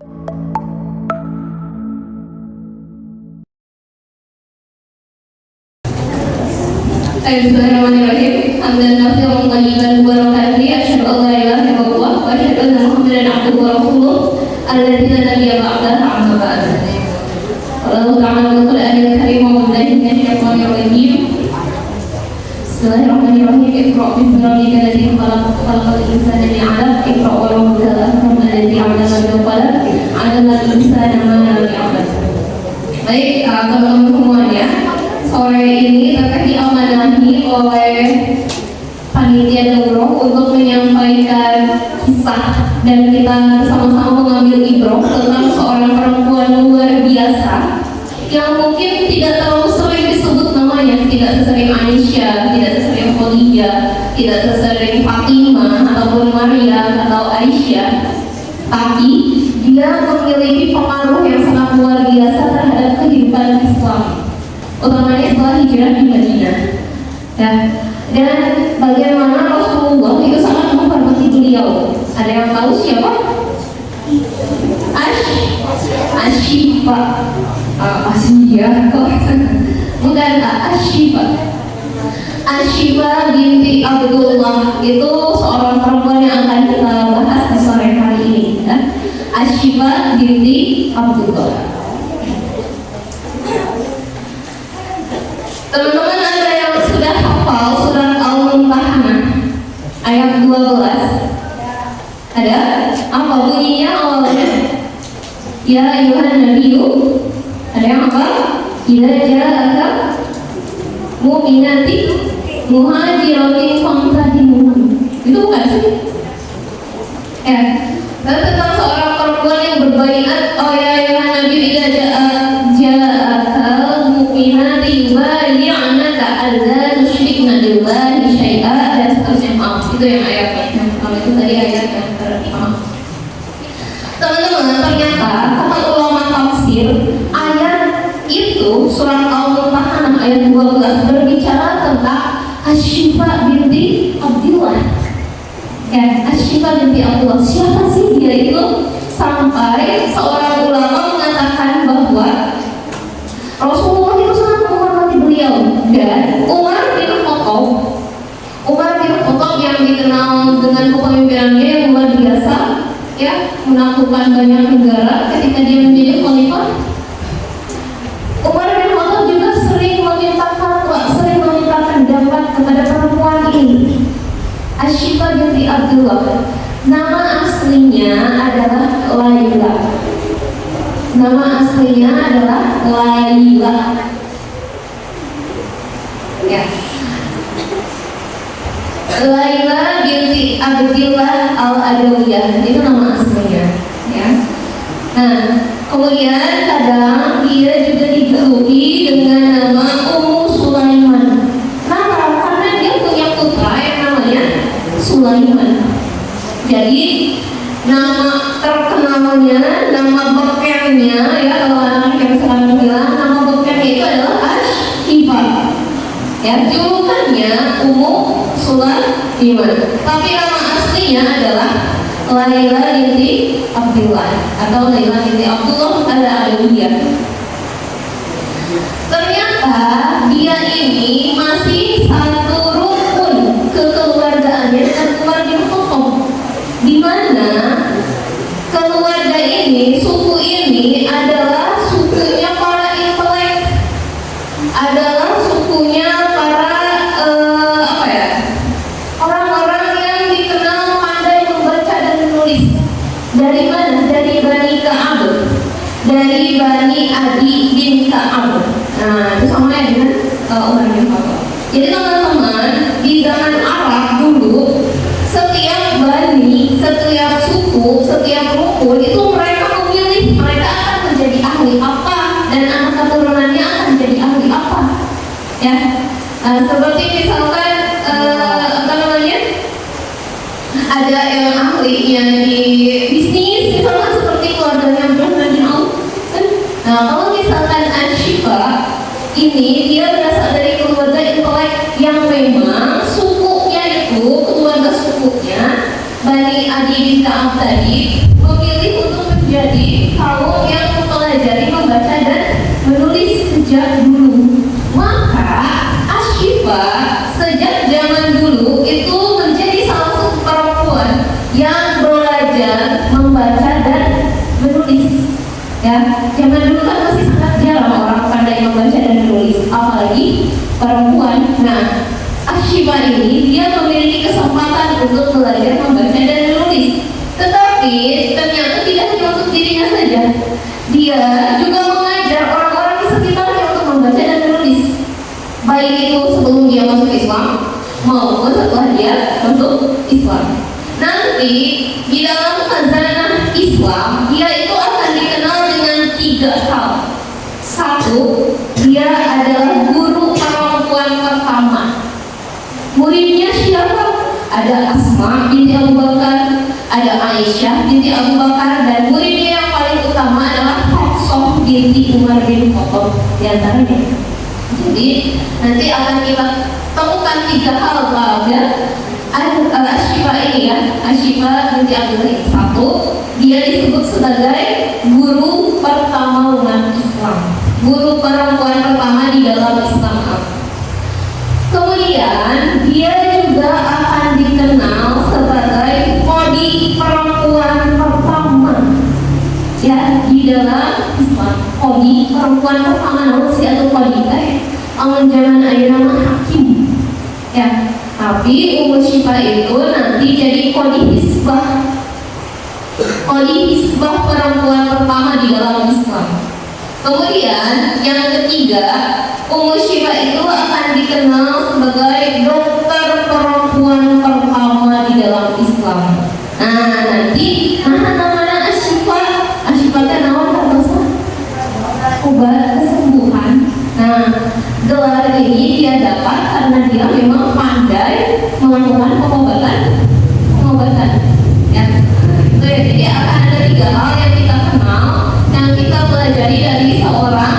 Bismillahirrahmanirrahim. Hamdan katsiran thayyiban mubarakan fihi, asyhadu an la ilaha illallah wa asyhadu anna Muhammadan abduhu wa rasuluh alladzi la nabiyya ba'dahu, amma ba'd. Allah Ta'ala fil Qur'anil Karim wa billahi minasyaitonir rajim. Bismillahirrahmanirrahim. Iqra bismi rabbikal ladzi khalaq, khalaqal insana min 'alaq. Iqra wa rabbukal akram alladzi 'allama bil qalam, 'allamal insana ma lam ya'lam. Baik, teman-teman semuanya, sore ini tetap diamanahi oleh panitia daurah untuk menyampaikan kisah dan kita bersama-sama mengambil ibrah tentang seorang perempuan luar biasa yang mungkin tidak terlalu sering disebut namanya, tidak sesering Aisyah, tidak sesering Khadijah, tidak sesering Fatimah ataupun Maria atau Aisyah, tapi dia memiliki pengaruh yang sangat luar biasa terhadap kehidupan Islam, utamanya setelah hijrah di Madinah. Ya. Dan bagaimana Rasulullah itu sangat menghormati beliau. Ada yang tahu siapa? Asyifa. Asyifa kok? Bukan Asyifa. Asyifa binti Abdullah itu seorang perempuan yang akan kita bahas di sore hari ini. Ya. Asyifa binti Abdullah. Teman-teman, ada yang sudah hafal surat Al-Mumtahanah ayat 12? Ada? Apa bunyinya awalnya? Ya ayuhan nabiyyu. Ada yang hafal? Idza ja'aka mu'minati muhajiratin famtahinuhun. Itu bukan sih? Ya. Dan tentang seorang perempuan yang berbaiat, oh ya ayuhan nabiyyu idza ja'aka mu'minati yubayi'naka alla tusyrikna billahi syai'a, dan seterusnya. Maaf, itu yang ayatnya. Kalau itu tadi ayat yang maaf. Teman-teman, ternyata kata ulama tafsir, ayat itu surat Al-Mumtahanah ayat 12 berbicara tentang Asyifa binti Abdullah. Ya, Asyifa binti Abdullah. Siapa sih dia itu? Sampai seorang ulama mengatakan bahwa Rasulullah itu sangat menghormati beliau, dan Umar bin Khattab yang dikenal dengan kepemimpinannya yang luar biasa, ya, menaklukkan banyak negara ketika dia menjadi khalifah. Umar bin Khattab juga sering meminta fatwa, sering meminta pendapat kepada perempuan ini, Asyifa binti Abdullah. Nama aslinya adalah Laila. Nama aslinya adalah Laila. Ya. Laila binti Abdillah al-Adawiyah, itu nama aslinya. Ya. Nah, kemudian kadang dia juga dijuluki dengan nama Ummu Sulaiman. Kenapa? Karena dia punya putra yang namanya Sulaiman. Jadi nama terkenalnya, nama bekennya, ya kalau anak yang sekarang bilang, nama bekennya itu adalah Asyifa. Ya, julukannya Ummu Sulaiman, tapi nama aslinya adalah Laila binti Abdullah atau Laila binti Abdullah al-Adawiyah. Ternyata dia ini masih satu rukun kekeluargaannya dengan Umar bin Khattab, di mana keluarga ini, suku ini adalah sukunya para intelek, adalah sukunya para orang-orang yang dikenal pandai membaca dan menulis. Dari mana? Dari Bani Ka'ab, dari Bani Adi bin Ka'ab. Nah, itu sama ya dengan Umar bin Khattab. Jadi teman-teman, di zaman Arab dulu, setiap bani, setiap suku, setiap rukun itu mereka memilih mereka akan menjadi ahli apa dan anak keturunannya akan menjadi ahli apa. Ya, seperti misalkan apa namanya, ada yang ahlinya di bisnis, misalkan seperti keluarganya Abdurrahman bin Auf. Nah, kalau misalkan Asyifa ini dia berasal dari keluarga intelek yang memang sukunya itu, keluarga sukunya Bani Adi bin Ka'ab tadi memilih untuk menjadi Ya, zaman dulu kan masih sangat jarang orang pandai membaca dan menulis, apalagi perempuan. Nah, Ashifa ini dia memiliki kesempatan untuk belajar membaca dan menulis. Tetapi ternyata tidak hanya untuk dirinya saja, dia juga mengajar orang-orang di sekitarnya untuk membaca dan menulis. Baik itu sebelum dia masuk Islam maupun setelah dia masuk Islam. Nanti di dalam khazanah Islam dia itu akan dikenal dengan 3 hal. 1, dia adalah guru perempuan pertama. Muridnya siapa? Ada Asma binti Abu Bakar, ada Aisyah binti Abu Bakar, dan muridnya yang paling utama adalah Hafsah binti Umar bin Khattab di antaranya. Jadi nanti akan kita temukan 3 hal pada Ashifa ini ya. Ashifa binti Abdullah. 1, dia disebut sebagai guru pertama umat Islam, guru perempuan pertama di dalam Islam. Kemudian dia juga akan dikenal sebagai qadi perempuan pertama ya di dalam Islam. Qadi perempuan pertama namun si atau qadi awal zaman ayeuna hakim ya. Tapi Ummu Syifa itu nanti jadi qadi hisbah. Qadi hisbah perempuan pertama di dalam Islam. Kemudian yang ketiga, Ummu Syifa itu akan dikenal sebagai dokter perempuan pertama di dalam Islam. Nah nanti nama Ashifa, Ashifa kan nama obat kesembuhan. Nah gelar ini dia dapat karena dia memang pandai melakukan pengobatan. Ya, itu ya. Jadi akan ada 3 hal yang kita kenal, yang kita pelajari dari seorang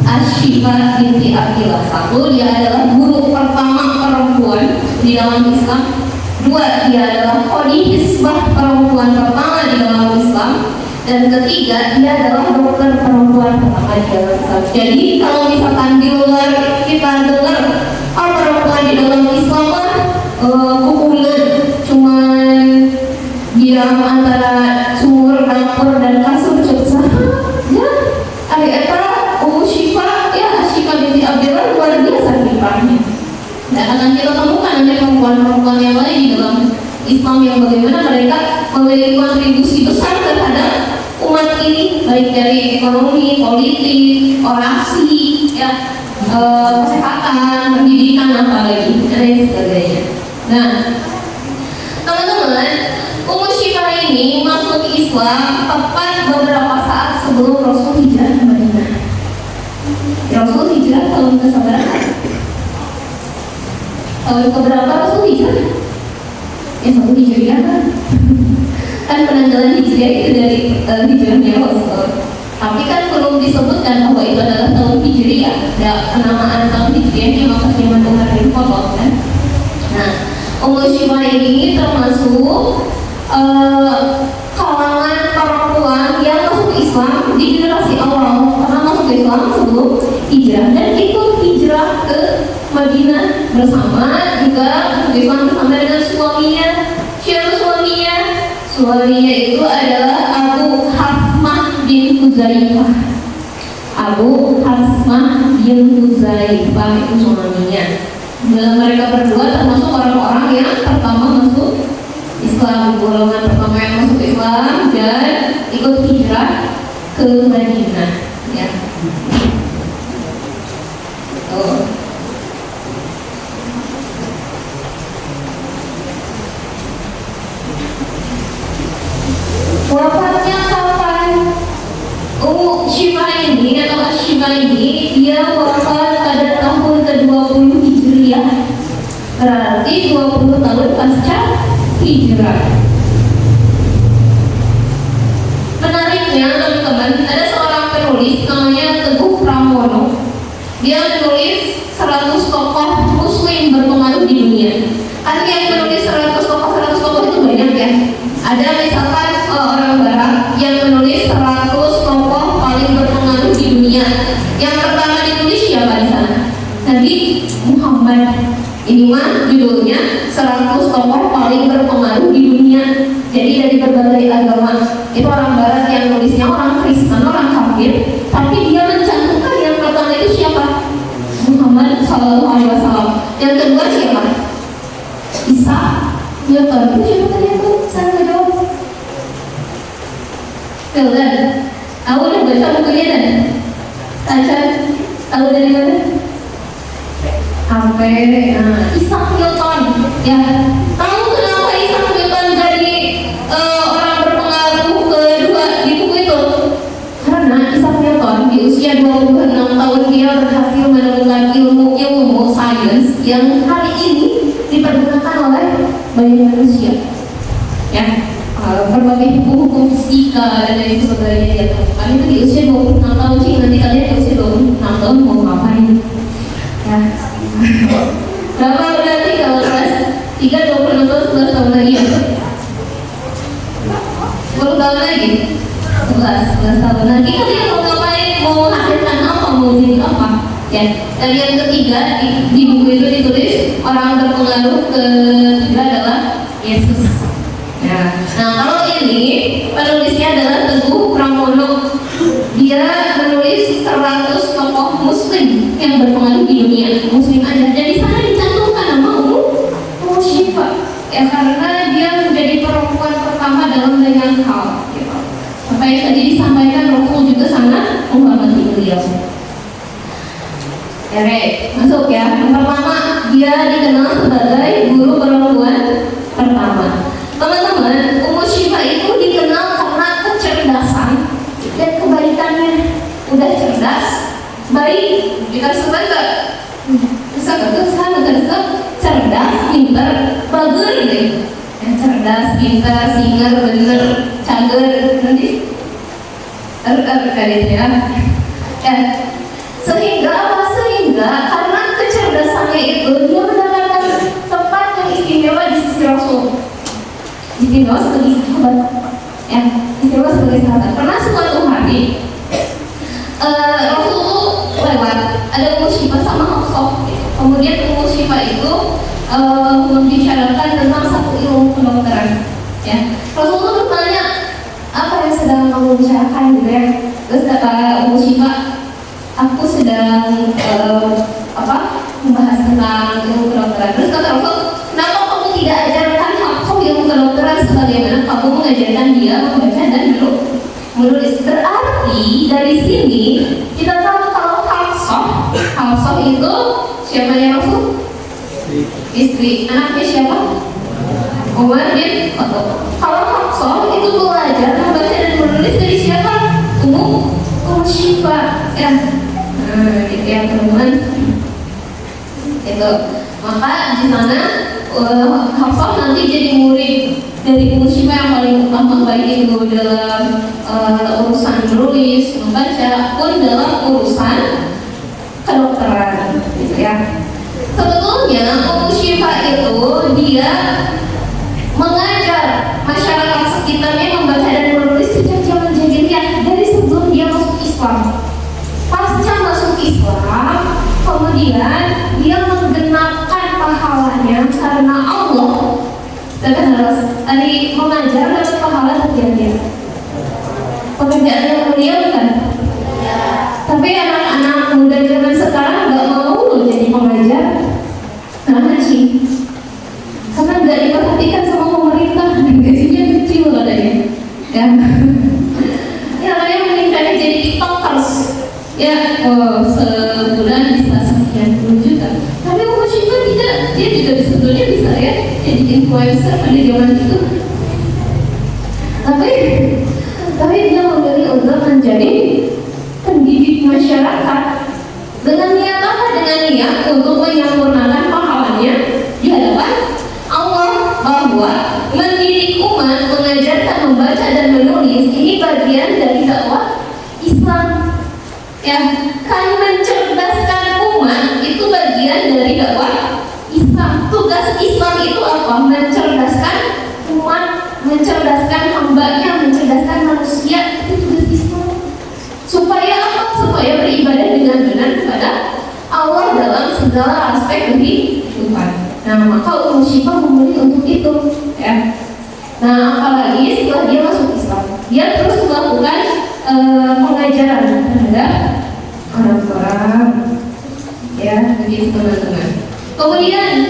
Ashifa binti Abdillah. 1, dia adalah guru pertama perempuan di dalam Islam. 2, dia adalah qadi hisbah perempuan pertama di dalam Islam. Dan ketiga, dia adalah dokter perempuan pertama di dalam Islam. Jadi kalau misalkan di luar kita dengar perempuan di dalam Islam kukulan cuman diam antara sumur, dapur, dan kasur ceksa ya, ada eta Ummu Syifa ya, Ashifa binti Abdillah luar biasa kiprahnya. Dan akan kita temukan ada perempuan-perempuan yang lain di dalam Islam yang bagaimana mereka memiliki kontribusi besar terhadap umat ini, baik dari ekonomi, politik, orasi, ya, kesehatan, pendidikan, apalagi dan lain sebagainya. Nah, teman-teman, Ummu Syifa ini masuk Islam tepat beberapa saat sebelum Rasul hijrah ke Madinah. Rasul hijrah tahun ke-berapa? Tahun ke-berapa Rasul hijrah? Ya 1 Hijriah kan penanggalan Hijriah itu dari hijrahnya Rasul. Tapi kan belum disebutkan bahwa itu adalah tahun Hijriah. Ya, penamaan tahun Hijriahnya maka zaman Umar bin Khattab kan. Nah, Ummu Syifa ini termasuk kalangan perempuan yang masuk Islam di generasi awal, karena masuk Islam sebelum hijrah dan ikut hijrah ke Madinah bersama juga masuk Islam bersama dengan suaminya. Siapa suaminya? Suaminya itu adalah Abu Hasmah bin Huzaifah. Abu Hasmah bin Huzaifah itu suaminya. Dan mereka berdua termasuk orang-orang yang pertama masuk Islam, golongan pertama yang masuk Islam dan ikut hijrah ke Madinah. Ya. Wafatnya kapan? Ummu Syifa ini atau Ashifa ini dia wafat pada tahun ke-20 Hijriah. Berarti 20 tahun pasca hijrah. Menariknya teman-teman, ada seorang penulis namanya Teguh Pramono. Dia menulis 100 tokoh muslim berpengaruh di dunia. Kan yang menulis 100 tokoh itu banyak ya. Ada misalkan orang barat yang menulis 100 tokoh paling berpengaruh di dunia. Yang pertama ditulis siapa di sana? Nabi Muhammad. Ini mah judulnya 100 tokoh paling berpengaruh di dunia. Jadi dari berbagai agama. Itu orang barat yang nulisnya orang Kristen, orang Shallallahu Alaihi Wasallam. Yang kedua siapa? Ishaq Newton. Itu siapa tadi aku? Saya nggak jawab. Tuh, tahu udah baca bukunya dan Tacan tahu dari mana? Apa? Ishaq Newton. Ya, tahu kenapa Ishaq Newton jadi orang berpengaruh kedua di buku itu? Karena Ishaq Newton di usia 26 tahun dia berhasil menemukan ilmu sains yang hari ini dipergunakan oleh banyak manusia. Ya, berbagai hukum fisika dan lain sebagainya dia temukan itu di usia 26 tahun sih. Nanti kalian di usia 26 tahun mau ngapain? Ya. Berapa berarti kalau kelas 3 26 tahun 11 tahun lagi ya? 10 tahun lagi? 11 tahun lagi kalian mau ngapain? Mau menghasilkan apa? Mau jadi apa? Ya. Dan yang ketiga di buku itu ditulis orang berpengaruh ketiga adalah Yesus. Ya. Nah kalau ini penulisnya adalah Teguh Pramono. Dia menulis 100 tokoh Muslim yang berpengaruh di dunia Muslim aja. Dan di sana dicantumkan nama Ummu Syifa. Ya karena dia menjadi perempuan pertama dalam banyak hal. Gitu. Apa yang tadi disampaikan Rasul juga sangat menghormati beliau. Oke, masuk ya. Yang pertama, dia dikenal sebagai guru perempuan pertama. Teman-teman, Ummu Syifa itu dikenal karena kecerdasan dan kebaikannya. Udah cerdas, baik, kita sebut nggak? Bisa nggak? Cerdas, pintar, bagus deh. Yang cerdas, pintar, singer, bener, cager, nanti kalian ya. Sehingga karena kecerdasannya itu dia mendapatkan tempat yang istimewa di sisi Rasul. Istimewa sebagai sahabat, ya, istimewa sebagai sahabat. Pernah suatu hari Rasul itu lewat, ada Ummu Syifa sama Hafsah. Kemudian Ummu Syifa itu membicarakan tentang satu ilmu kedokteran. Ya, Rasul itu bertanya, apa yang sedang kamu bicarakan gitu ya? Terus kata Ummu Syifa, aku sedang membahas tentang ilmu kedokteran. Terus kata Rasul, kenapa kamu tidak ajarkan Hafsah ilmu kedokteran sebagaimana kamu mengajarkan dia membaca dan menulis? Berarti dari sini kita tahu kalau Hafsah itu siapa ya Rasul? Istri. Anaknya siapa? Umar bin Khattab. Kalau Hafsah itu belajar membaca dan menulis dari siapa? Ummu Syifa. Ya. Gitu ya teman-teman. Itu. Maka di sana Hafsah nanti jadi murid dari Ummu Syifa yang paling utama, baik itu dalam urusan menulis, membaca, pun dalam urusan kedokteran, gitu ya. Sebetulnya Ummu Syifa itu dia mengajar masyarakat sekitarnya membaca dan menulis sejak zaman jahiliyah, dari sebelum dia masuk Islam. Pasca masuk Islam, kemudian dia menggenapkan pahalanya karena Allah. Dan harus tadi mengajar dapat pahala terjadi. Pekerjaan yang mulia bukan? Tapi anak-anak muda zaman sekarang nggak mau jadi pengajar. Kenapa sih? Karena nggak diperhatikan sama pemerintah, gajinya kecil katanya. Ya, namanya meningkat jadi tiktokers. Ya, sebulan bisa sekian puluh juta. Tapi Ummu Syifa tidak, dia juga sebetulnya bisa ya jadi influencer pada zaman itu. Tapi dia memilih untuk menjadi pendidik masyarakat dengan niat apa? Dengan niat untuk menyempurnakan pahalanya di hadapan Allah, bahwa mendidik umat, mengajarkan membaca dan menulis ini bagian dari dakwah Islam. Ya, kan mencerdaskan umat itu bagian dari dakwah Islam. Tugas Islam itu apa? Mencerdaskan umat, mencerdaskan hambanya, mencerdaskan manusia. Itu tugas Islam. Supaya apa? Supaya beribadah dengan benar kepada Allah dalam segala aspek kehidupan. Nah, maka Ummu Syifa memilih untuk itu, ya. Nah, apalagi setelah dia masuk Islam, dia terus melakukan pengajaran terhadap orang-orang, ya, begitu teman-teman. Kemudian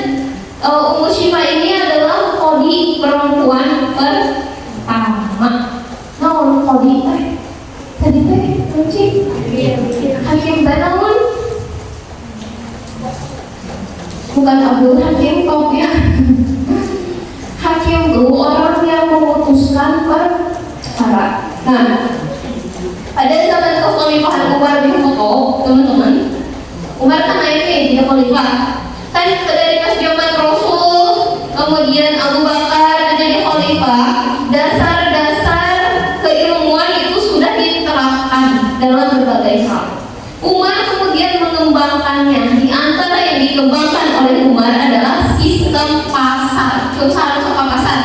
Ummu Syifa ini adalah kodi perempuan pertama. Naon kodi teh? Tadi teh kunci hakim teh naon? Bukan Abdul Hakim kok ya. Hakim itu orang yang memutuskan perkara. Nah, pada zaman kekhalifahan Umar bin Khattab, teman-teman, Umar kan naiknya jadi khalifah. Kan dari pas zaman Rasul, kemudian Abu Bakar menjadi khalifah, dasar-dasar keilmuan itu sudah diterapkan dalam berbagai hal. Umar kemudian mengembangkannya. Di antara yang dikembangkan oleh Umar adalah sistem pasar. Coba soal pasar.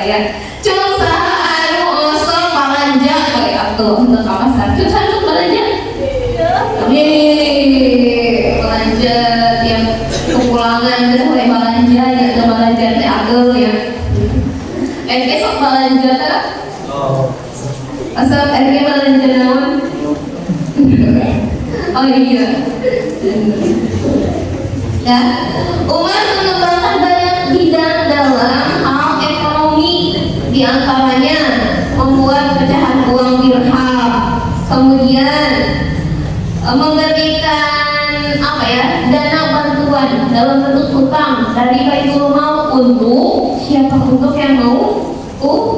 Ya. Cung saha anu osok balanja kayak atuh untuk pasar. Cung saha anu balanja? Belanja tiap kepulangan terus mulai belanja ya belanja teh agel ya. Esok belanja teh. Asal RG belanja naon? Oh iya. Ya, Umar mengembangkan banyak bidang dalam hal ekonomi, di antaranya membuat pecahan uang dirham, kemudian memberikan dana bantuan dalam bentuk hutang dari Baitul Mal untuk siapa untuk yang mau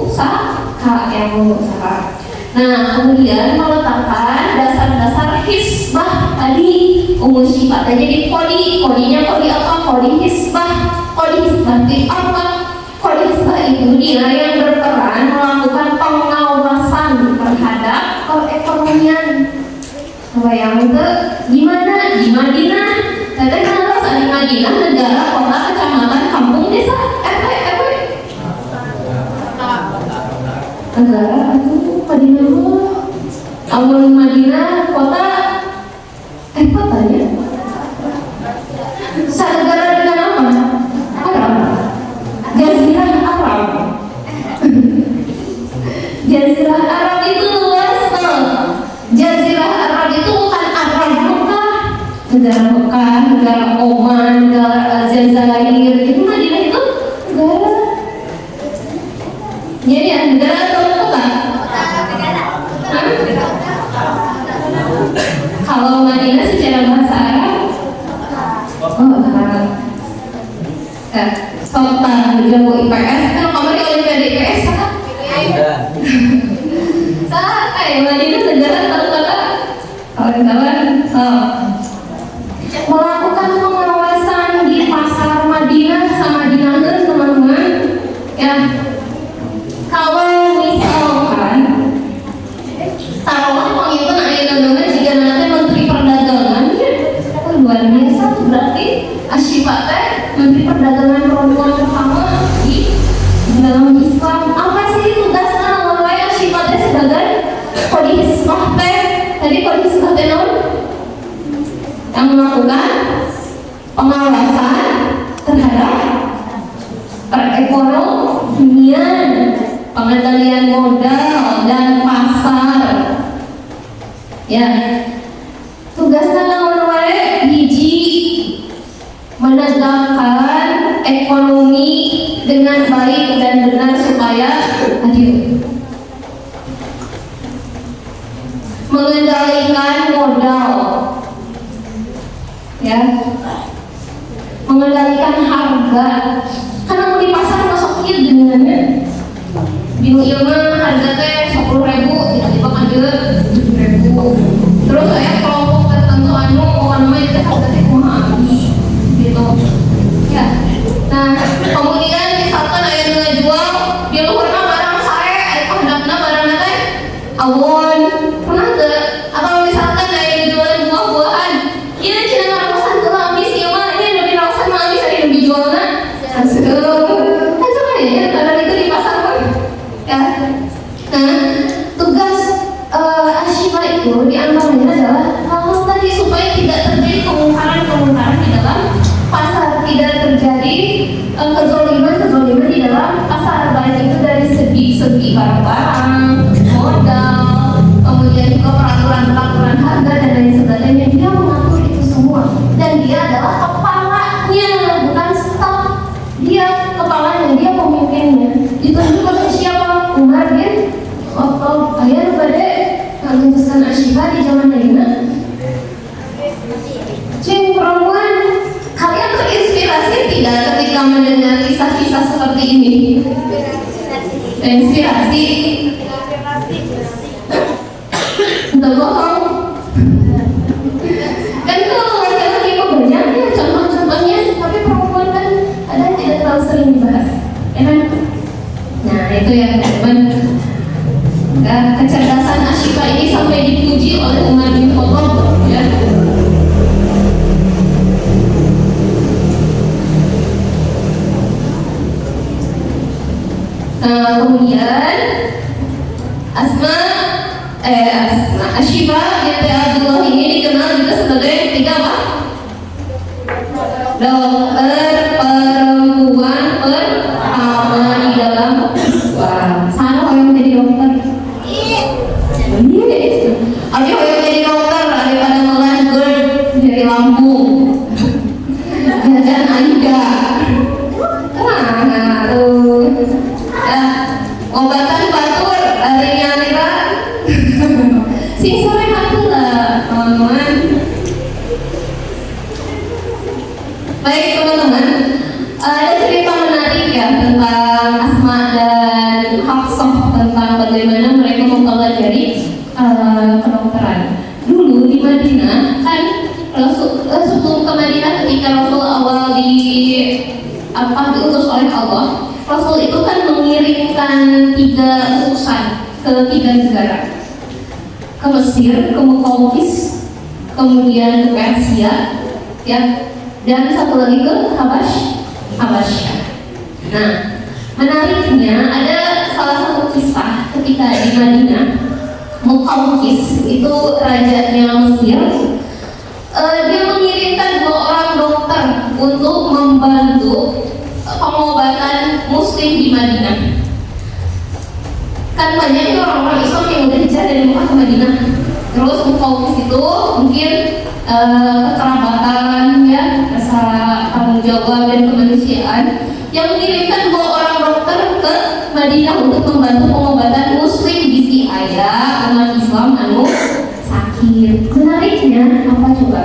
usaha Nah, kemudian meletakkan dasar-dasar hisbah tadi. Ummu Syifa jadi kodinya kodi apa? Kodi hisbah. Kodi hisbah itu apa? Kodi hisbah itu dia yang berperan melakukan pengawasan terhadap perekonomian. Bayang itu gimana di Madinah? Saya kenal di Madinah, negara, kota, kecamatan, kampung, desa, RW. Negara itu Madinah, amun Madinah kota, kotanya negara dengan apa? Arab, Jazirah Arab. Jazirah Arab itu luas loh. Jazirah Arab itu bukan Arab Mekah, negara Mekah, negara Oman, negara Aljazair, itu Madinah itu negara. Jadi ya negara atau kota? Kalau Madinah secara bahasa Arab, kota jago IPS. Kalau kamu di Olimpiade IPS, Madinah negara atau kota? Kawan-kawan, melakukan pengawasan di pasar Madinah sama Madinah, teman-teman. Ya, kalau misalkan taruhlah penghitung ayeuna jika nanti Menteri Perdagangan luar biasa tuh berarti Asyifa teh Menteri Perdagangan perempuan pertama di dalam Islam. Apa sih tugasnya lawan wae Asyifa teh sebagai kodi hisbah teh? Tadi kodi hisbah teh naon? Yang melakukan pengawasan terhadap perekonomian, pengendalian modal dan pasar. Ya, tugasnya lawan wae hiji menegakkan ekonomi dengan baik dan benar supaya adil, mengendalikan modal, ya, mengendalikan harga. Karena mau di pasar masuk ieu dengannya bingung ieu mah harga teh 10.000 tiba-tiba kan 7.000. Terus saya kelompok tertentu anu namanya teh harga teh kumaha gitu. Ya. Nah, kemudian misalkan aya nu ngajual di luhurna barang sae, aya handapna barangna teh awon. Pernah teu? Atau misalkan aya nu jualan buah-buahan, ieu cenah raosan teu amis ieu mah, ieu nu diraosan mah amis aya nu dijualna. Aseuh. Kan sama ya, karena itu di pasar kan. Ya. Nah, tugas Asyifa itu diantaranya adalah hal-hal tadi supaya tidak terjadi kemungkaran di dalam pasar, tidak terjadi kezoliman di dalam pasar, baik itu dari segi barang-barang, modal, kemudian juga peraturan harga dan lain sebagainya. Dia mengatur itu Asyifa di zaman Madinah? Cing perempuan, kalian terinspirasi tidak ketika mendengar kisah-kisah seperti ini? Inspirasi? Untuk bohong. Kan kalau laki-laki itu banyak ya contoh-contohnya, tapi perempuan kan ada tidak terlalu sering dibahas, ya kan? Nah itu yang teman. Kecerdasan Asyifa ini sampai dipuji oleh Umar bin Khattab, ya. Kemudian Asyifa binti Abdullah ini dikenal juga sebagai tiga apa? Dokter perempuan pertama di dalam Islam. Sana yang jadi dokter. Ayo yang jadi dokter daripada melanggar dari Lampung. Jajan Aida. Nah, tuh. Obatan batur dari Yanira. Sing sore lah, teman-teman. Baik teman-teman, ada cerita menarik ya tentang Asma dan Hafsah tentang bagaimana mereka mempelajari kedokteran. Dulu di Madinah kan sebelum ke Madinah ketika Rasul awal diutus oleh Allah, Rasul itu kan mengirimkan 3 utusan ke 3 negara, ke Mesir, ke Muqawqis, kemudian ke Persia, ya, dan satu lagi ke Habasyah. Nah, menariknya ada salah satu kisah ketika di Madinah. Muqawqis itu rajanya Mesir. Dia mengirimkan 2 orang dokter untuk membantu pengobatan Muslim di Madinah. Kan banyak orang-orang Islam yang udah hijrah dari Mekah ke Madinah. Terus Muqawqis itu mungkin kekerabatan, ya, rasa tanggung jawab dan kemanusiaan, yang mengirimkan 2 orang dokter ke Madinah untuk membantu pengobatan Muslim di si ayah umat Islam anu sakit. Menariknya apa coba?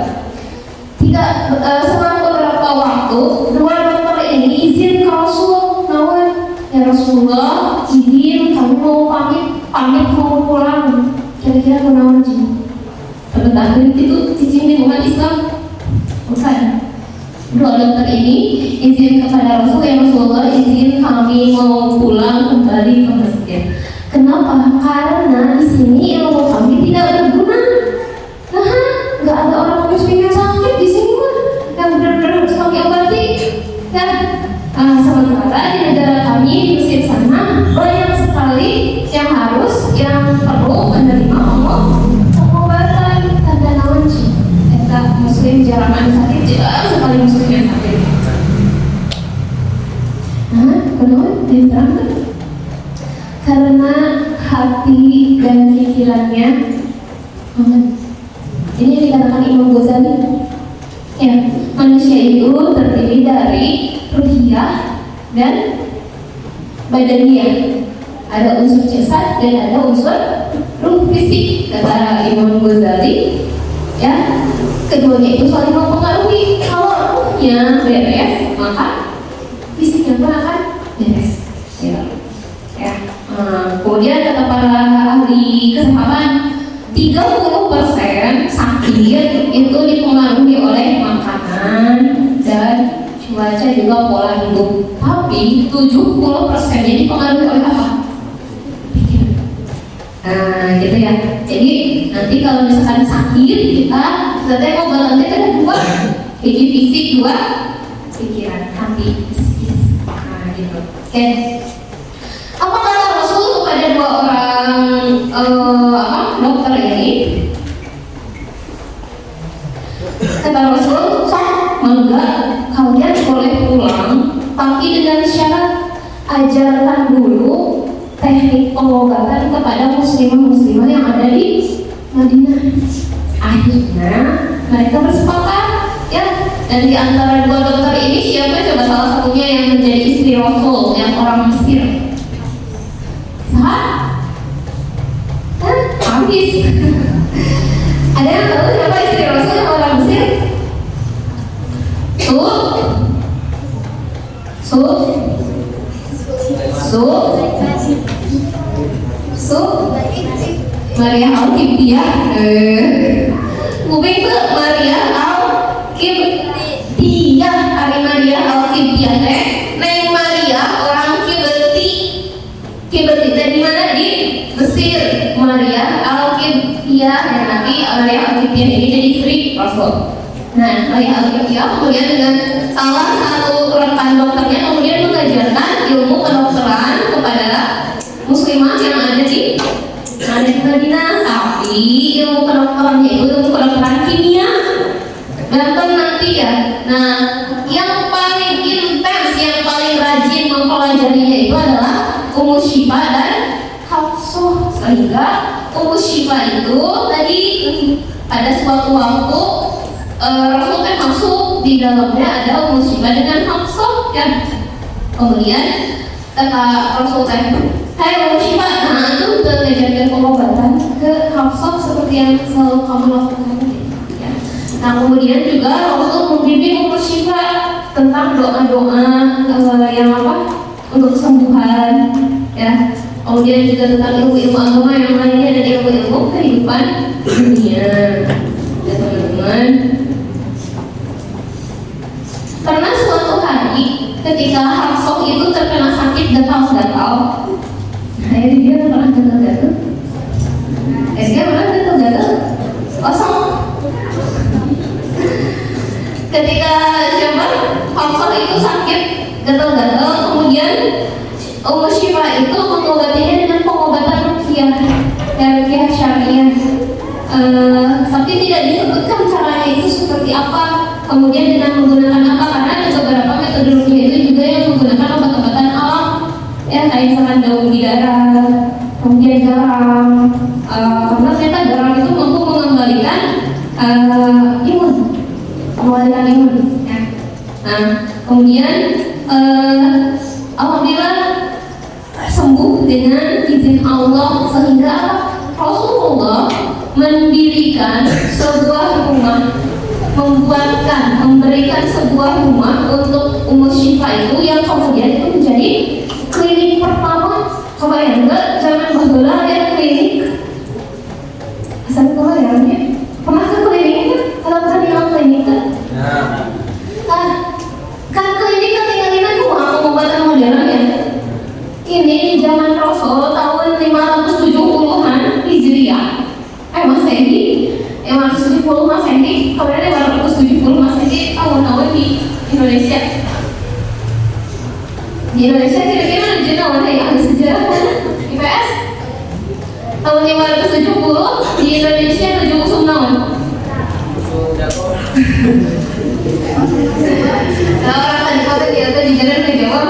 Selang beberapa waktu 2 dokter ini izin ke Rasul, nawan ya Rasulullah, izin kamu mau pamit mau pulang. Kira-kira mau nawan sih? Sebentar, itu cicing di umat Islam? Bukan. 2 dokter ini izin kepada Rasul, ya Rasulullah, izin kami mau pulang kembali ke masjid. Kenapa? Karena di sini ilmu kami tidak berguna. Nah, nggak ada orang muslim yang sakit di sini mah, yang benar-benar harus kami obati. Ya, sementara di negara kami di Mesir sana banyak sekali yang perlu menerima Allah pengobatan tanda naon sih. Eta muslim jarang sakit, jarang sekali muslim yang sakit. Kenapa? Diterangkan? Karena hati dan pikirannya ini yang dikatakan Imam Ghazali, ya, manusia itu terdiri dari ruhiyah dan badaniah. Ada unsur jasad dan ada unsur ruh fisik, kata Imam Ghazali, ya. Keduanya itu saling mempengaruhi. Kalau ruhnya beres, maka fisiknya pun akan beres, ya. Kemudian kata para ahli kesehatan, 30% sakit itu dipengaruhi oleh makanan dan cuaca juga pola hidup. Tapi 70% nya dipengaruhi oleh apa? Pikiran. Nah, gitu ya. Jadi nanti kalau misalkan sakit, kita mau obatnya ada 2, jadi fisik, 2 pikiran, hati, psikis. Nah, gitu. Oke. Apa kata Rasul kepada 2 orang dokter ini? Kata Rasul, enggak, kalian boleh pulang, tapi dengan syarat ajarkan dulu teknik pengobatan kepada muslimah-muslimah yang ada di Madinah. Akhirnya mereka bersepakat, ya. Dan di antara 2 dokter ini siapa coba salah satunya yang menjadi istri Rasul, yang orang Mesir? Habis. Su Maria Al-Qibtiyah. Kuping tuh Maria Al-Qibtiyah, Ari Maria Al-Qibtiyah teh. Neng Maria orang Kibeti. Kibeti teh di mana? Di Mesir. Maria Al-Qibtiyah dan nanti Maria Al-Qibtiyah ini jadi istri Rasul. Nah, Maria Al-Qibtiyah kemudian dengan salah satu rekan dokternya kemudian mengajarkan ilmu kedokteran kepada muslimah yang ada di Madinah. Tapi ilmu kedokterannya itu ilmu kedokteran kimia. Gampang nanti ya. Nah, yang paling intens, yang paling rajin mempelajarinya itu adalah Ummu Syifa dan Hafsah. Sehingga Ummu Syifa itu tadi pada suatu waktu Rasul kan masuk di dalamnya ada Ummu Syifa dengan Hafsah ya. Kemudian kata Rasul teh, "Hai Ummu Syifa, nah itu mengajarkan pengobatan ke Hafsah seperti yang selalu kamu lakukan." Ya. Nah kemudian juga Rasul membimbing Ummu Syifa tentang doa-doa yang apa untuk kesembuhan ya. Kemudian juga tentang ilmu-ilmu agama yang lainnya dan ilmu-ilmu kehidupan dunia. Ya teman-teman. Pernah suatu hari ketika Hafsah itu terkena sakit gatal-gatal. Nah, dia pernah gatal-gatal. Dia pernah gatal-gatal. Kosong. Ketika siapa? Hafsah itu sakit gatal-gatal, kemudian Ummu Syifa itu mengobatinya dengan pengobatan ruqyah, ruqyah syariah. Tapi tidak disebutkan caranya itu seperti apa. Kemudian dengan menggunakan apa? Karena ada beberapa metode ruqyah itu juga yang menggunakan obat-obatan alam, ya kayak misalkan daun bidara, kemudian garam. Karena ternyata garam itu mampu mengembalikan imun, mengembalikan imun. Ya. Nah, kemudian alhamdulillah sembuh dengan izin Allah, sehingga Rasulullah mendirikan sebuah rumah, memberikan sebuah rumah untuk Ummu Syifa itu yang kemudian itu menjadi klinik pertama. Kebayang nggak zaman baheula ada klinik? Asal kebayangnya pernah ke klinik itu? Kalau pernah bilang klinik kan? Kan klinik kan tinggal pengobatan modern ya. Ini di zaman Rasul tahun 570-an Hijriah. Masehi 570 Masehi, kemudian 570 Masehi tahun-tahun di Indonesia. Di Indonesia kira-kira ada jenawan ya ahli sejarah kan? IPS tahun 570 di Indonesia tujuh musuh naon. Nah orang tadi kata dia tadi jalan ke jawab.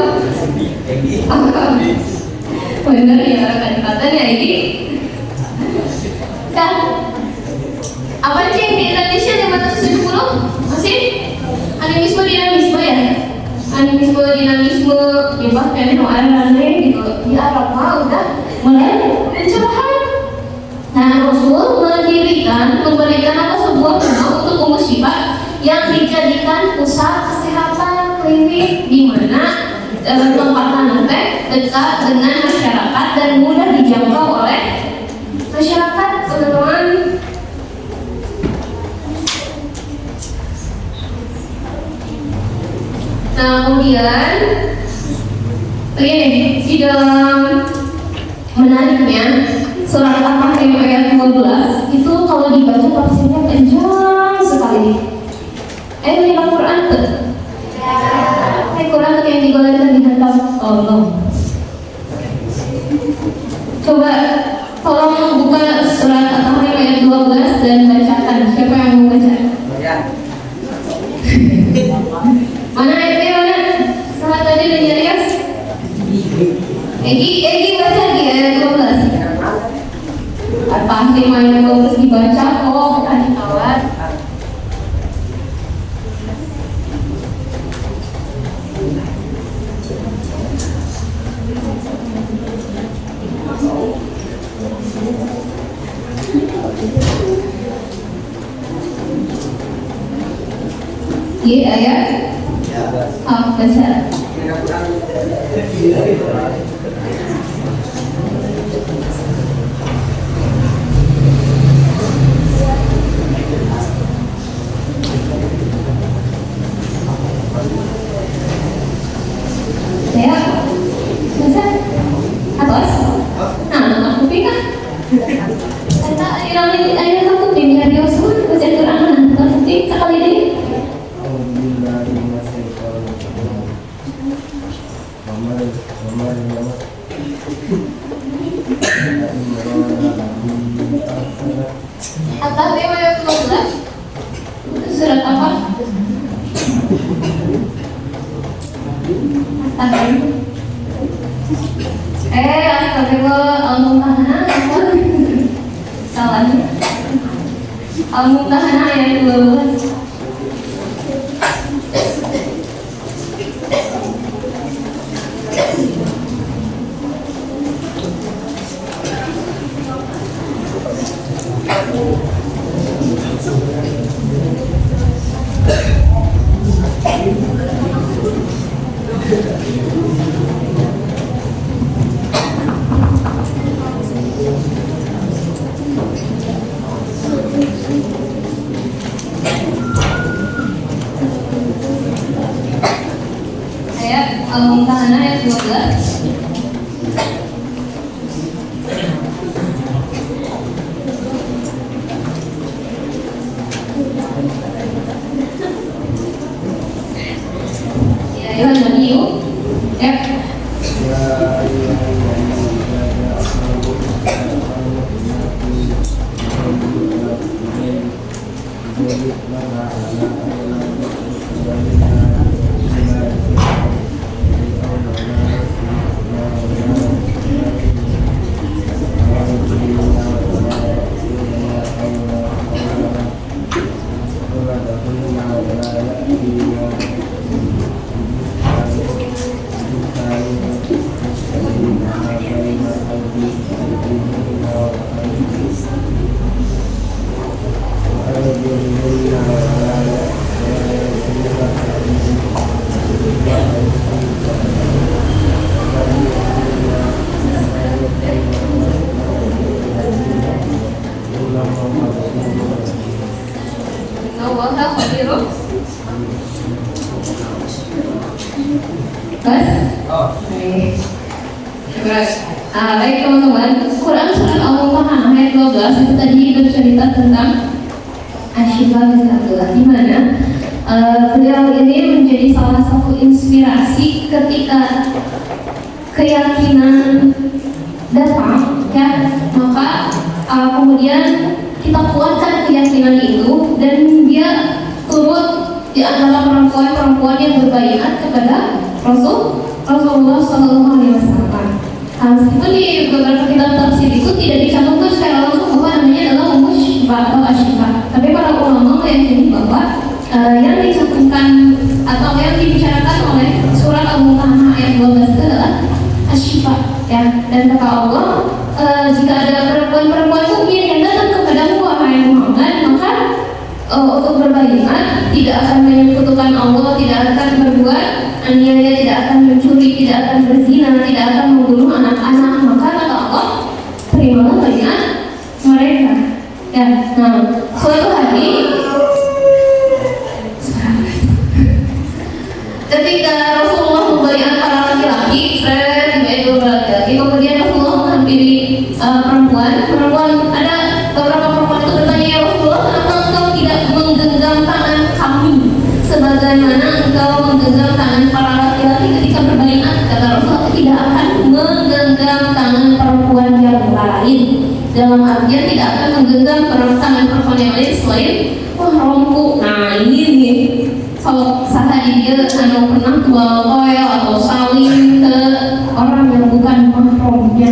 Benar ya orang tadi katanya ini. Kan apa sih yang di Indonesia 570 masih animisme dinamisme ya, animisme dinamisme bebas kayak no aneh gitu di Arab mah udah mulai pencerahan. Nah Rasul memberikan apa sebuah rumah untuk Ummu Syifa yang dijadikan pusat kesehatan klinik di mana tempatnya teh dekat dengan masyarakat dan mudah dijangkau oleh masyarakat, teman-teman. Nah kemudian begini, di dalam menariknya surat Al-Tahrim ayat 12 itu kalau dibaca tafsirnya panjang sekali. Lima Quran tuh. Quran yang digolongkan di hantam tolong. Coba tolong buka surat Al-Tahrim ayat 12 dan bacakan. Siapa yang mau baca? Mana ayatnya mana? Salah tadi udah nyarias. Egi baca di ayat 12. Al-Tahrim ayat 12 dibaca kok, bukan ditawar. Iya ayat baca. At-Tahrim ayat 12. Surat apa? At-Tahrim. Astagfirullah, Al-Mumtahanah apa? Salah. Al-Mumtahanah ayat 12. Ayat Al-Mumtahanah ayat 12. Ya, ayuhan nabiyyu. Ya. Innallaha khabirun. Mas? Baik. Baik teman-teman, Quran surat Al-Mumtahanah ayat 12 itu tadi bercerita tentang Asy-Syifa bin Abdullah, di mana beliau ini menjadi salah satu inspirasi ketika keyakinan datang, ya, maka kemudian kita kuatkan keyakinan itu dan dia turut di antara perempuan-perempuan yang berbaiat kepada Rasulullah SAW. Meskipun di beberapa kitab tafsir itu tidak dicantumkan secara langsung bahwa namanya adalah Ummu Syifa atau Asy-Syifa, tapi para ulama meyakini bahwa yang dicantumkan atau yang dibicarakan oleh surat Al-Mumtahanah ayat 12 itu adalah Asy-Syifa, ya. Dan kata Allah, jika ada perempuan-perempuan mukmin yang datang kepadamu wahai Muhammad, maka untuk berbaiat tidak akan menyekutukan Allah, tidak akan berbuat aniaya, tidak akan mencuri, tidak akan berzina, tidak akan membunuh anak-anak, maka kata Allah, terimalah baiat mereka. Ya, nah, suatu hari ketika Rasulullah membaiat para laki-laki, kemudian Rasulullah menghampiri perempuan, ada beberapa perempuan itu bertanya, ya Rasulullah, kenapa engkau tidak menggenggam tangan kami sebagaimana engkau menggenggam tangan para laki-laki ketika berbaiat? Kata Rasulullah, tidak akan menggenggam tangan perempuan yang lain, dalam artian tidak akan menggenggam tangan perempuan yang lain selain mahramku. Nah ini nih, kalau sahadi dia pernah toel atau saling ke orang yang bukan mahramnya,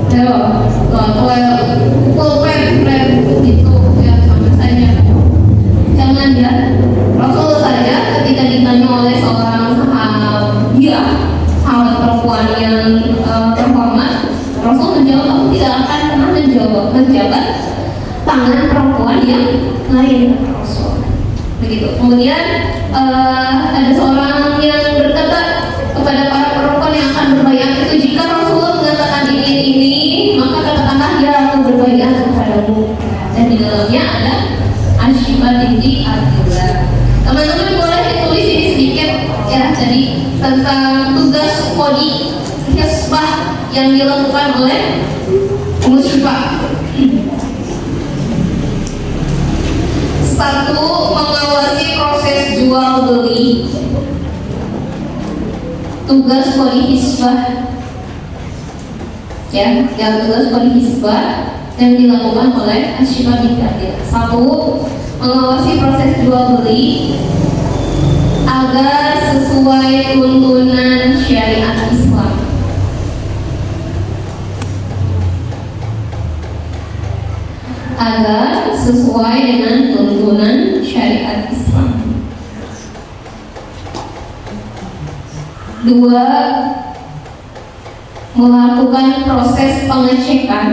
toel pulpen gitu ya, sama saja. Jangan ya, Rasul saja ketika ditanya oleh seorang sahabat perempuan yang terhormat, Rasul menjawab, aku tidak akan pernah menjabat tangan perempuan yang lain. Rasul begitu. Kemudian ada seorang yang berkata kepada para perempuan yang akan berbaiat itu, jika Rasulullah mengatakan ini, maka katakanlah ya aku berbaiat kepadamu. Dan di dalamnya ada Asy-Syifa binti Abdullah. Teman-teman boleh ditulis ini sedikit ya, jadi tentang tugas kodi hisbah yang dilakukan oleh Ummu Syifa. 1. Mengawasi proses jual beli. Tugas kodi hisbah ya, yang terus berhisbah yang dilakukan oleh Asyifa Bikadir. Satu, mengawasi proses jual beli agar sesuai tuntunan syariat Islam. Agar sesuai dengan tuntunan syariat Islam. Dua, melakukan proses pengecekan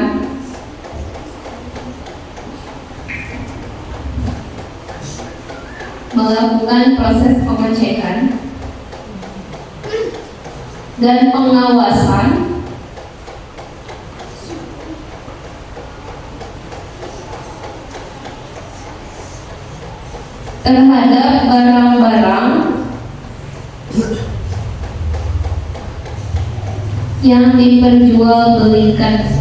dan pengawasan terhadap barang-barang yang diperjualbelikan,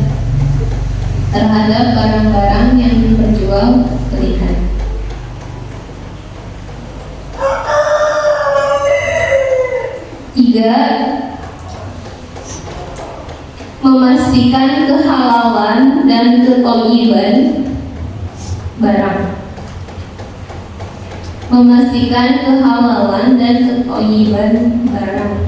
Tiga, memastikan kehalalan dan kethayyiban barang.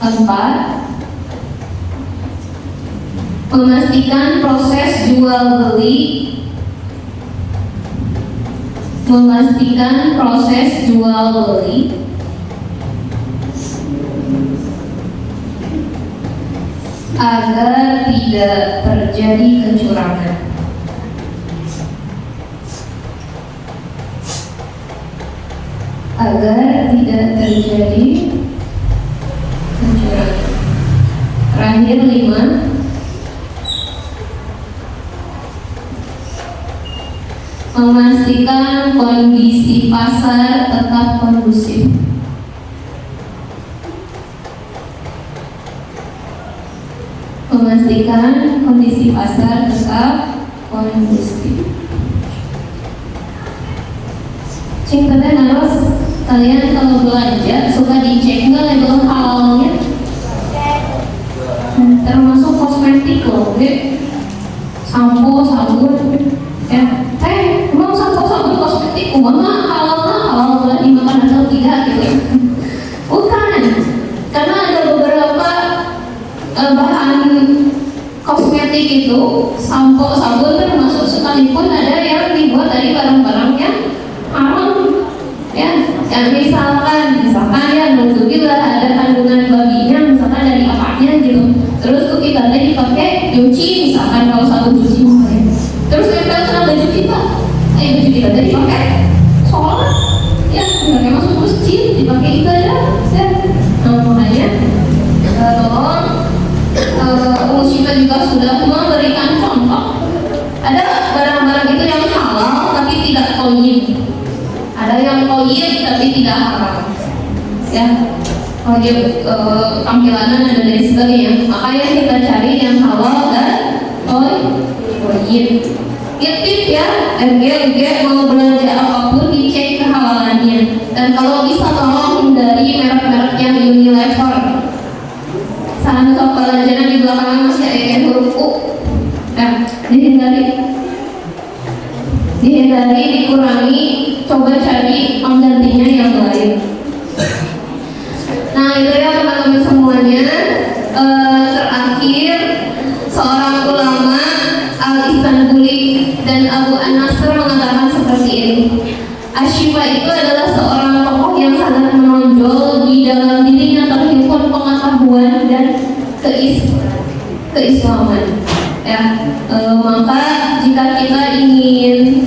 Empat, memastikan proses jual beli agar tidak terjadi kecurangan. Terakhir, 5, memastikan kondisi pasar tetap kondusif. Cing teh naros, kalian kalau belanja suka dicek nggak label halalnya? Termasuk kosmetik loh, sampo, sabun, ya. Emang sampo, sabun, kosmetik, kumaha halal boleh dimakan atau tidak gitu? Bukan, karena ada beberapa bahan kosmetik itu, sampo, sabun termasuk, sekalipun ada yang dibuat dari barang-barang yang haram, ya. Yang misalkan ya, nunjukilah ada kandungan babinya, misalkan dari apanya gitu. Terus tuh kita tadi dipakai cuci, misalkan kalau sabun cuci ya. Terus nempel kena baju kita tadi pakai sholat, ya, pakai masuk masjid, dipakai ibadah, ya. Makanya tolong Syifa juga sudah memberikan contoh. Ada barang-barang itu yang halal tapi tidak thayyib, ada yang thayyib tapi tidak haram, ya. Tampilannya dan lain sebagainya. Makanya kita cari yang halal dan thayyib. Tip ya, MG mau belanja apapun dicek kehalalannya. Dan kalau bisa tolong hindari merek-merek yang Unilever. Saran sok belanjanya di belakangnya masih ada huruf U. Nah, dihindari, dikurangi, coba cari penggantinya yang lain. Nah, itu ya teman-teman semuanya. Terakhir, seorang ulama Al-Istanbuli dan Abu An-Nasr mengatakan seperti ini. Asyifa itu adalah seorang tokoh yang sangat menonjol, di dalam dirinya terhimpun pengetahuan dan keislaman. Ya, maka jika kita ingin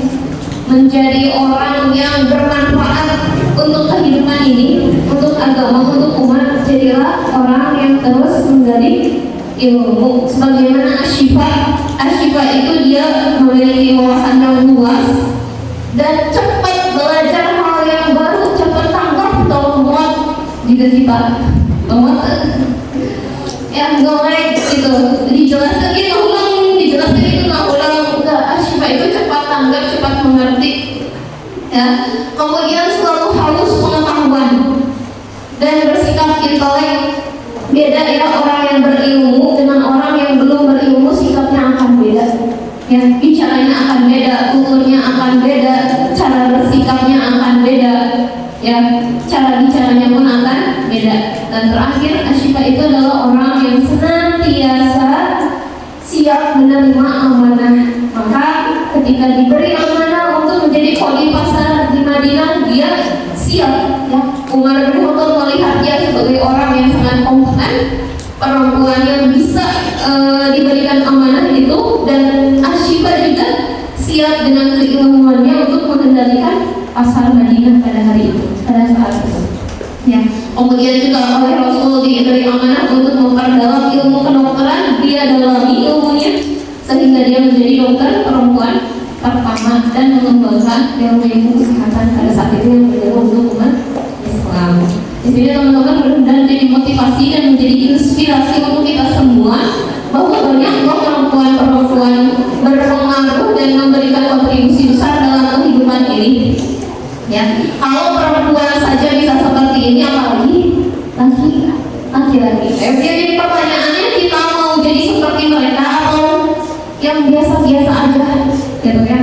menjadi orang yang bermanfaat untuk kehidupan ini, untuk agama, untuk umat, jadilah orang yang terus menggali ilmu. Sebagaimana Asyifa itu dia memiliki wawasan yang luas dan cepat belajar hal yang baru, cepat tanggap atau muat jika sifat muat yang goreng gitu, dijelaskan gitu ulang, udah. Asyifa itu cepat tanggap, cepat mengerti, ya. Kemudian selalu haus pengetahuan dan bersikap intelek. Beda ya, orang yang berilmu dengan orang yang belum berilmu, sikapnya akan beda, ya. Bicaranya akan beda, tuturnya akan beda, cara bersikapnya akan beda, ya. Cara bicaranya pun akan beda. Dan terakhir, Asyifa itu adalah orang yang senantiasa siap menerima amanah. Maka ketika diberi amanah untuk menjadi kodi pasar di Madinah, dia siap, ya. Umar bin Khattab melihat dia sebagai orang yang sangat kompeten, perempuan yang bisa diberikan amanah itu, dan Asyifa juga siap dengan keilmuannya untuk mengendalikan pasar Madinah pada hari itu, pada saat itu, ya. Kemudian juga oleh Rasul diberi amanah untuk memperdalam ilmu kedokteran, dia dalami ilmunya sehingga dia menjadi dokter perempuan pertama dan mengembangkan ilmu kesehatan pada saat itu yang berguna untuk umat Islam. Di sini teman-teman mudah-mudahan menjadi motivasi dan menjadi inspirasi untuk kita semua bahwa banyak perempuan-perempuan berpengaruh dan memberikan kontribusi besar dalam kehidupan ini. Ya, kalau perempuan saja bisa seperti ini, apalagi laki-laki. Jadi pertanyaannya, kita mau jadi seperti mereka atau yang biasa-biasa aja, gitu ya.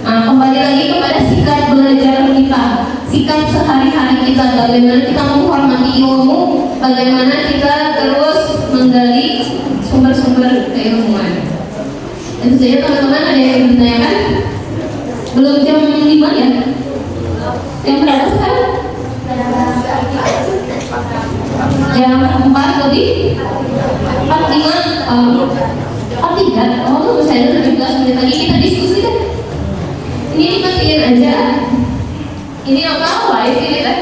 Nah, kembali lagi kepada sikap belajar kita, sikap sehari-hari kita, bagaimana kita menghormati ilmu, bagaimana kita terus menggali sumber-sumber keilmuan. Itu saja teman-teman, ada yang ditanyakan? Belum jam 5 ya? Yang berapa sekarang? Jam 4 lebih? 45? 43? Oh, saya udah 17 menit lagi kita diskusi kan? Ini dimatiin aja. Ini apa? Live ini teh?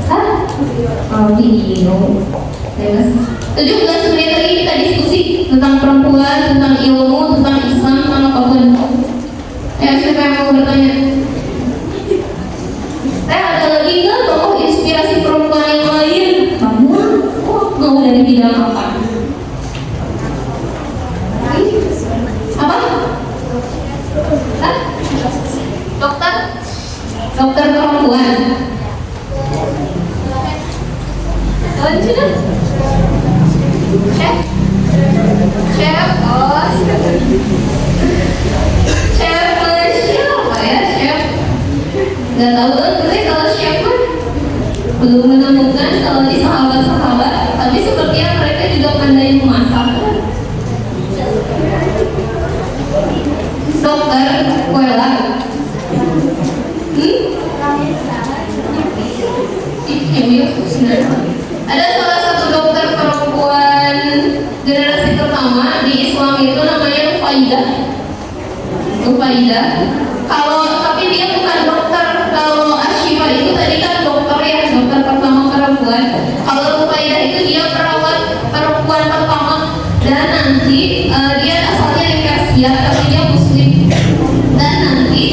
Hah? Oh, video. 17 menit lagi kita diskusi tentang perempuan, tentang ilmu, tentang Islam, tentang apapun. Siapa yang mau bertanya? Ada lagi nggak tokoh inspirasi perempuan yang lain? Banyak. Oh, mau dari bidang apa? Apa? Hah? Dokter perempuan. Sudah? Chef? Oh, chef siapa ya, chef? Gak tahu kalau chef pun belum menemukan kalau di sahabat-sahabat, tapi sepertinya mereka juga pandai memasak. Dokter Kuela. Ada salah satu dokter perempuan generasi pertama di Islam itu namanya Rufaidah. Tapi dia bukan dokter. Kalau Asyifa itu tadi kan dokter ya, dokter pertama perempuan. Kalau Rufaidah itu dia perawat perempuan pertama, dan nanti dia asalnya dari Persia tapi dia Muslim, dan nanti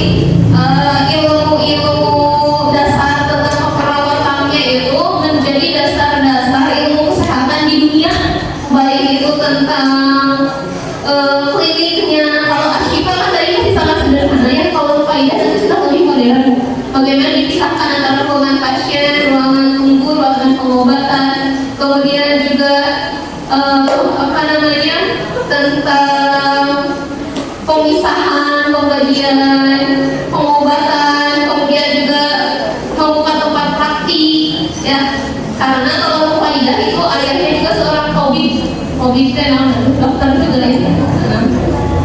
ilmu-ilmu dasar tentang keperawatannya itu menjadi dasar-dasar ilmu kesehatan di dunia, baik itu tentang kliniknya. Kalau Asyifa kan tadi masih sangat sederhana ya, kalau Rufaidah itu sudah lebih modern. Bagaimana dipisahkan antara ruangan pasien, ruangan tunggu, ruangan pengobatan, kemudian juga tentang pemisahan, pembagian, pengobatan, kemudian juga membuka tempat praktik, ya. Karena kalau Rufaidah itu ayahnya juga seorang tabib kan, dokter juga ya,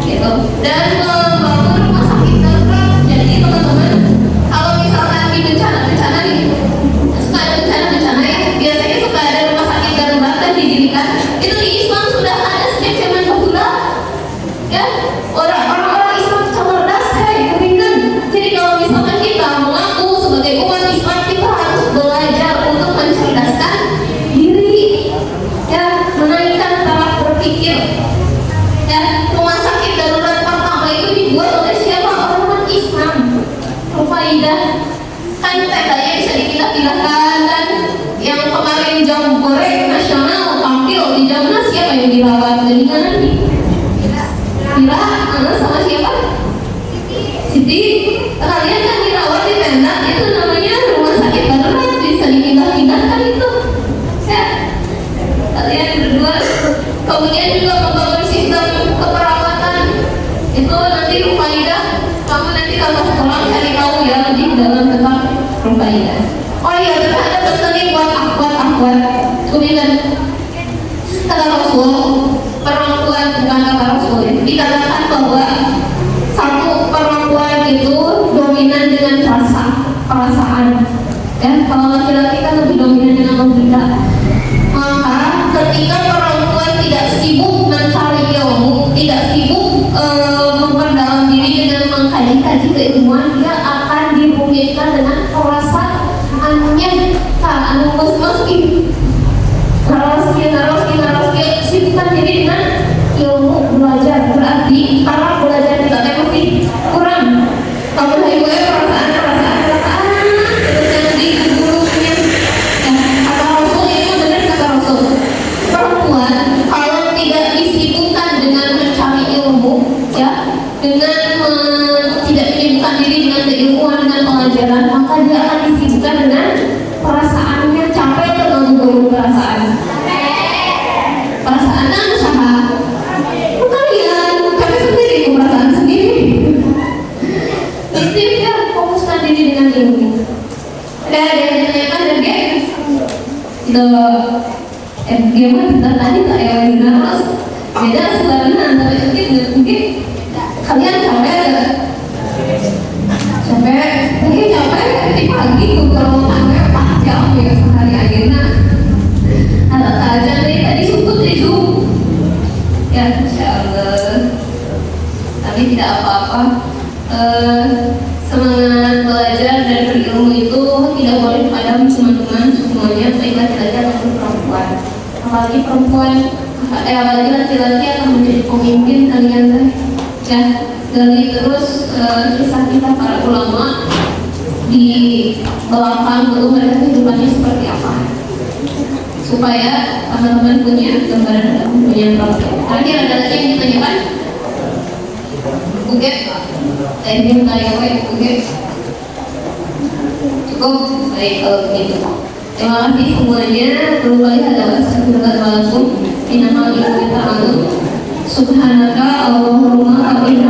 gitu. Dan membangun rumah sakit darurat. Jadi teman-teman, kalau misalkan di bencana nih, suka ada bencana ya, biasanya suka ada rumah sakit darurat dan didirikan. Itu di Islam sudah ada sejak zaman bahula, ya. Orang-orang Islam cerdas, kebingungan. Jadi kalau misalkan kita mengaku sebagai umat Islam, kita harus belajar untuk mencerdaskan diri, ya, menaikkan taraf berpikir. Ya, rumah sakit darurat pertama itu dibuat oleh siapa? Orang Islam. Rufaidah kan tendanya bisa dipilah-pilahkan, dan yang kemarin jam goreng nasional tampil di jamnya siapa yang dirawat dan di mana nih? Akira, sama siapa? Siti. Kalian kan dirawat di tenda, itu namanya rumah sakit darurat, bisa dipindah-pindahkan itu. Ya. Kalian berdua. Kemudian juga membangun sistem keperawatan. Itu nanti Rufaidah, kamu nanti kalau sekolah cari tahu ya di dalam tentang Rufaidah. Oh iya, terus ada pesannya buat akhwat. Kemudian kata Rasul, perempuan bukan kata Rasul, dikatakan bahwa satu perempuan itu dominan dengan perasaan. Dan kalau laki-laki kan lebih dominan dengan logika. Maka ketika perempuan tidak sibuk mencari ilmu, tidak sibuk memperdalam diri dengan mengkaji-kaji keilmuan, dia akan dibungkitkan dengan perasaannya. Anu masukin naroski sibukkan diri dengan ilmu belajar. Berarti kalau belajar kita masih kurang. Kamu lagi perasaan terus yang digulungnya. Kata Rasul itu benar, kata Rasul. Perempuan kalau tidak disibukkan dengan mencari ilmu, ya, dengan tidak menyibukkan diri dengan keilmuan, dengan pengajaran, maka dia akan disibukkan dengan perasaannya. Capek atau menggulung perasaan? Perasaannya usaha. Kalian capek sendiri, perasaan sendiri. Jadi ya fokuskan diri dengan ilmu. Ada yang ditanyakan dan gimana tadi tak yang harus beda sebenarnya antara mungkin kalian capek di pagi kalau capek 4 jam ya sehari akhirnya ada aja tadi subuh ya insyaallah, tapi tidak apa-apa. Semangat belajar dan berilmu itu tidak boleh padam teman-teman semuanya, baik laki-laki ataupun perempuan. Apalagi perempuan, apalagi laki-laki akan menjadi pemimpin kalian ya. Dari terus kisah-kisah para ulama di belakang dulu mereka kehidupannya seperti apa, supaya teman-teman punya gambaran, punya problem. Terakhir ada lagi yang ditanyakan? Oke, ini oke. Cukup, baik kalau begitu. Terima kasih semuanya. Berubahnya adalah astagfirullahaladzim. Innamal ilmu ta'alum. Subhanaka Allahumma wa bihamdika